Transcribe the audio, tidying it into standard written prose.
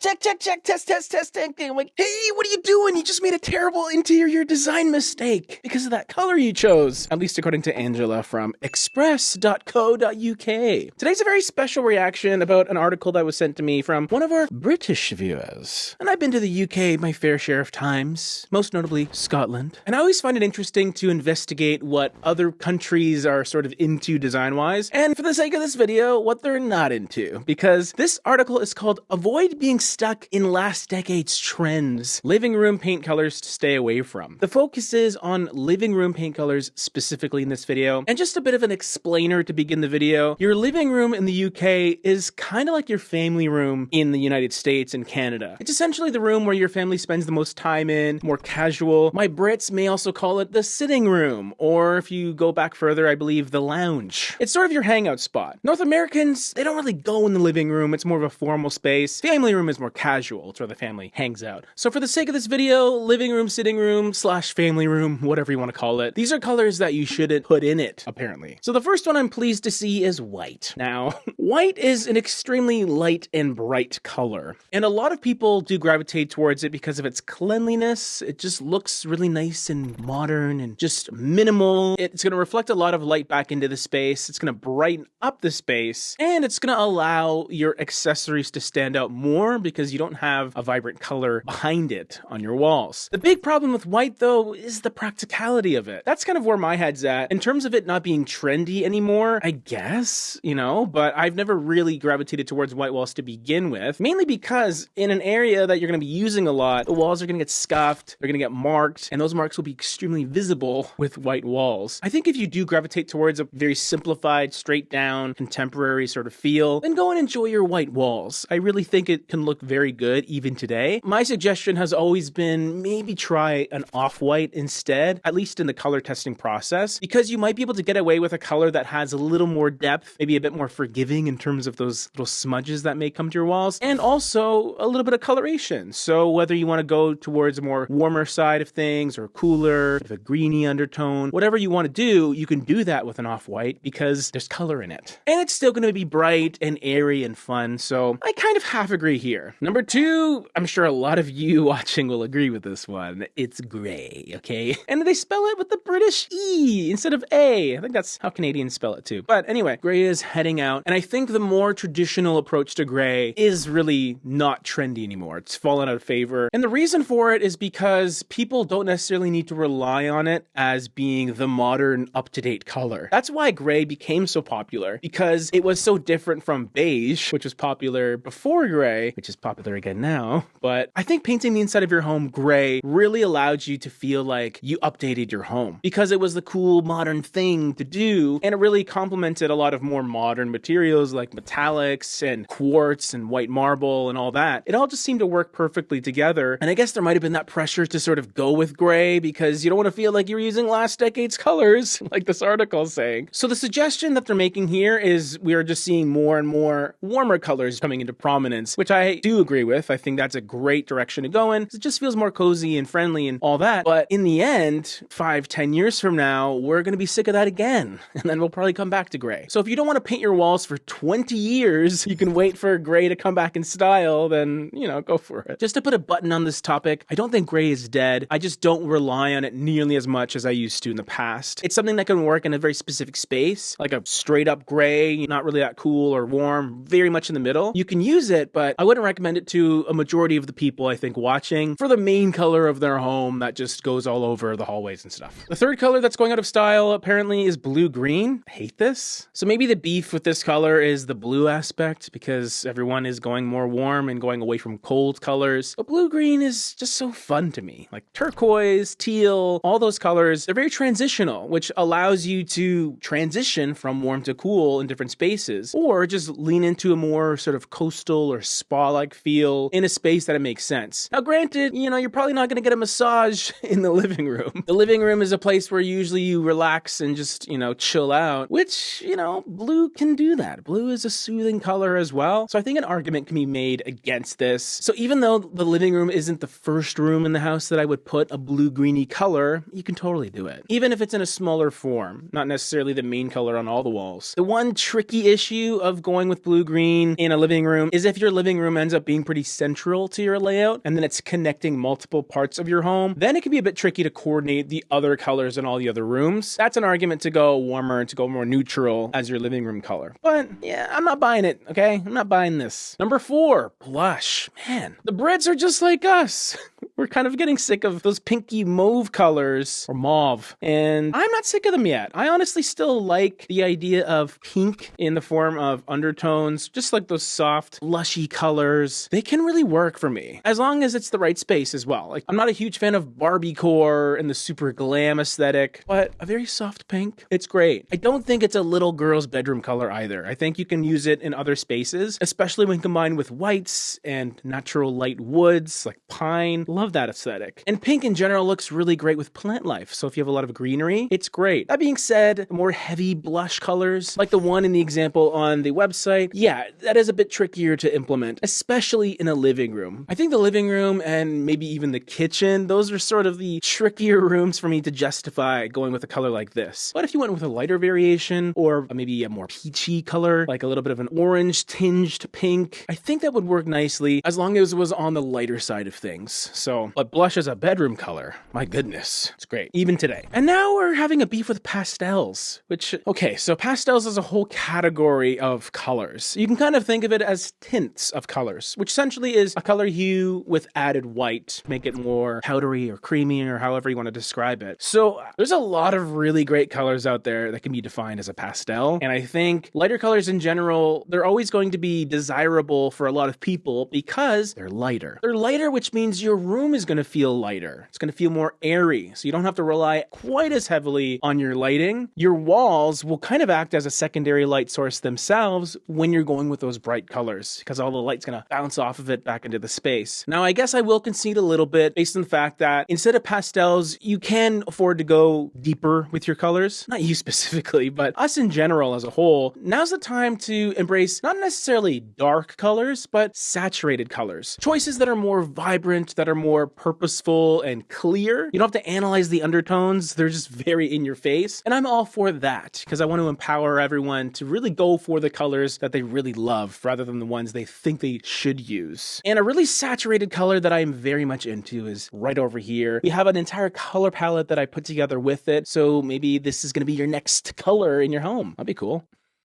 Check, testing. I'm like, hey, what are you doing? You just made a terrible interior design mistake because of that color you chose. At least according to Angela from express.co.uk. Today's a very special reaction about an article that was sent to me from one of our British viewers. And I've been to the UK my fair share of times, most notably Scotland. And I always find it interesting to investigate what other countries are sort of into design-wise, and for the sake of this video, what they're not into. Because this article is called Avoid Being Stuck in Last Decade's Trends, Living Room Paint Colors to Stay Away From. The focus is on living room paint colors specifically in this video, and just a bit of an explainer to begin the video. Your living room in the UK is kind of like your family room in the United States and Canada. It's essentially the room where your family spends the most time in, more casual. My Brits may also call it the sitting room, or if you go back further, I believe the lounge. It's sort of your hangout spot. North Americans, they don't really go in the living room. It's more of a formal space. Family room is more casual. It's where the family hangs out. So for the sake of this video, living room, sitting room, / family room, whatever you want to call it, these are colors that you shouldn't put in it, apparently. So the first one I'm pleased to see is white. Now, white is an extremely light and bright color, and a lot of people do gravitate towards it because of its cleanliness. It just looks really nice and modern and just minimal. It's going to reflect a lot of light back into the space. It's going to brighten up the space, and it's going to allow your accessories to stand out more because you don't have a vibrant color behind it on your walls. The big problem with white, though, is the practicality of it. That's kind of where my head's at. In terms of it not being trendy anymore, I guess, but I've never really gravitated towards white walls to begin with, mainly because in an area that you're going to be using a lot, the walls are going to get scuffed, they're going to get marked, and those marks will be extremely visible with white walls. I think if you do gravitate towards a very simplified, straight down, contemporary sort of feel, then go and enjoy your white walls. I really think it can look very good even today. My suggestion has always been maybe try an off-white instead, at least in the color testing process, because you might be able to get away with a color that has a little more depth, maybe a bit more forgiving in terms of those little smudges that may come to your walls, and also a little bit of coloration. So whether you want to go towards a more warmer side of things or cooler, with a greeny undertone, whatever you want to do, you can do that with an off-white because there's color in it. And it's still going to be bright and airy and fun, so I kind of half agree here. Number two, I'm sure a lot of you watching will agree with this one. It's gray, okay? And they spell it with the British E instead of A. I think that's how Canadians spell it too. But anyway, gray is heading out, and I think the more traditional approach to gray is really not trendy anymore. It's fallen out of favor. And the reason for it is because people don't necessarily need to rely on it as being the modern, up-to-date color. That's why gray became so popular, because it was so different from beige, which was popular before gray, which is popular again now. But I think painting the inside of your home gray really allowed you to feel like you updated your home because it was the cool modern thing to do, and it really complemented a lot of more modern materials like metallics and quartz and white marble and all that. It all just seemed to work perfectly together, and I guess there might have been that pressure to sort of go with gray because you don't want to feel like you're using last decade's colors, like this article is saying. So the suggestion that they're making here is we are just seeing more and more warmer colors coming into prominence, which I do agree with. I think that's a great direction to go in. It just feels more cozy and friendly and all that. But in the end, 5-10 years from now, we're going to be sick of that again. And then we'll probably come back to gray. So if you don't want to paint your walls for 20 years, you can wait for gray to come back in style, then, go for it. Just to put a button on this topic, I don't think gray is dead. I just don't rely on it nearly as much as I used to in the past. It's something that can work in a very specific space, like a straight up gray, not really that cool or warm, very much in the middle. You can use it, but I wouldn't recommend it to a majority of the people I think watching for the main color of their home that just goes all over the hallways and stuff. The third color that's going out of style apparently is blue-green. I hate this. So maybe the beef with this color is the blue aspect because everyone is going more warm and going away from cold colors. But blue-green is just so fun to me. Like turquoise, teal, all those colors, they're very transitional, which allows you to transition from warm to cool in different spaces, or just lean into a more sort of coastal or spa-like feel in a space that it makes sense. Now granted, you're probably not going to get a massage in the living room. The living room is a place where usually you relax and just, chill out, which, blue can do that. Blue is a soothing color as well. So I think an argument can be made against this. So even though the living room isn't the first room in the house that I would put a blue-greeny color, you can totally do it. Even if it's in a smaller form, not necessarily the main color on all the walls. The one tricky issue of going with blue-green in a living room is if your living room ends winds up being pretty central to your layout, and then it's connecting multiple parts of your home, then it can be a bit tricky to coordinate the other colors in all the other rooms. That's an argument to go warmer, to go more neutral as your living room color. But yeah, I'm not buying it, okay? I'm not buying this. Number 4, blush. Man, the Brits are just like us. We're kind of getting sick of those pinky mauve colors, or mauve, and I'm not sick of them yet. I honestly still like the idea of pink in the form of undertones, just like those soft, blushy colors. They can really work for me, as long as it's the right space as well. Like, I'm not a huge fan of Barbiecore and the super glam aesthetic, but a very soft pink, it's great. I don't think it's a little girl's bedroom color either. I think you can use it in other spaces, especially when combined with whites and natural light woods like pine. Love that aesthetic. And pink in general looks really great with plant life, so if you have a lot of greenery, it's great. That being said, more heavy blush colors, like the one in the example on the website, yeah, that is a bit trickier to implement, especially in a living room. I think the living room and maybe even the kitchen, those are sort of the trickier rooms for me to justify going with a color like this. But if you went with a lighter variation, or maybe a more peachy color, like a little bit of an orange tinged pink, I think that would work nicely as long as it was on the lighter side of things. So, but blush as a bedroom color, my goodness, it's great, even today. And now we're having a beef with pastels, which, okay, so pastels is a whole category of colors. You can kind of think of it as tints of colors, which essentially is a color hue with added white, make it more powdery or creamy or however you want to describe it. So there's a lot of really great colors out there that can be defined as a pastel. And I think lighter colors in general, they're always going to be desirable for a lot of people because they're lighter. They're lighter, which means your room is going to feel lighter. It's going to feel more airy. So you don't have to rely quite as heavily on your lighting. Your walls will kind of act as a secondary light source themselves when you're going with those bright colors, because all the light's going to bounce off of it back into the space. Now, I guess I will concede a little bit based on the fact that instead of pastels, you can afford to go deeper with your colors. Not you specifically, but us in general as a whole. Now's the time to embrace not necessarily dark colors, but saturated colors. Choices that are more vibrant, that are more purposeful and clear. You don't have to analyze the undertones. They're just very in your face. And I'm all for that because I want to empower everyone to really go for the colors that they really love rather than the ones they think they should use. And a really saturated color that I'm very much into is right over here. We have an entire color palette that I put together with it. So maybe this is going to be your next color in your home. That'd be cool.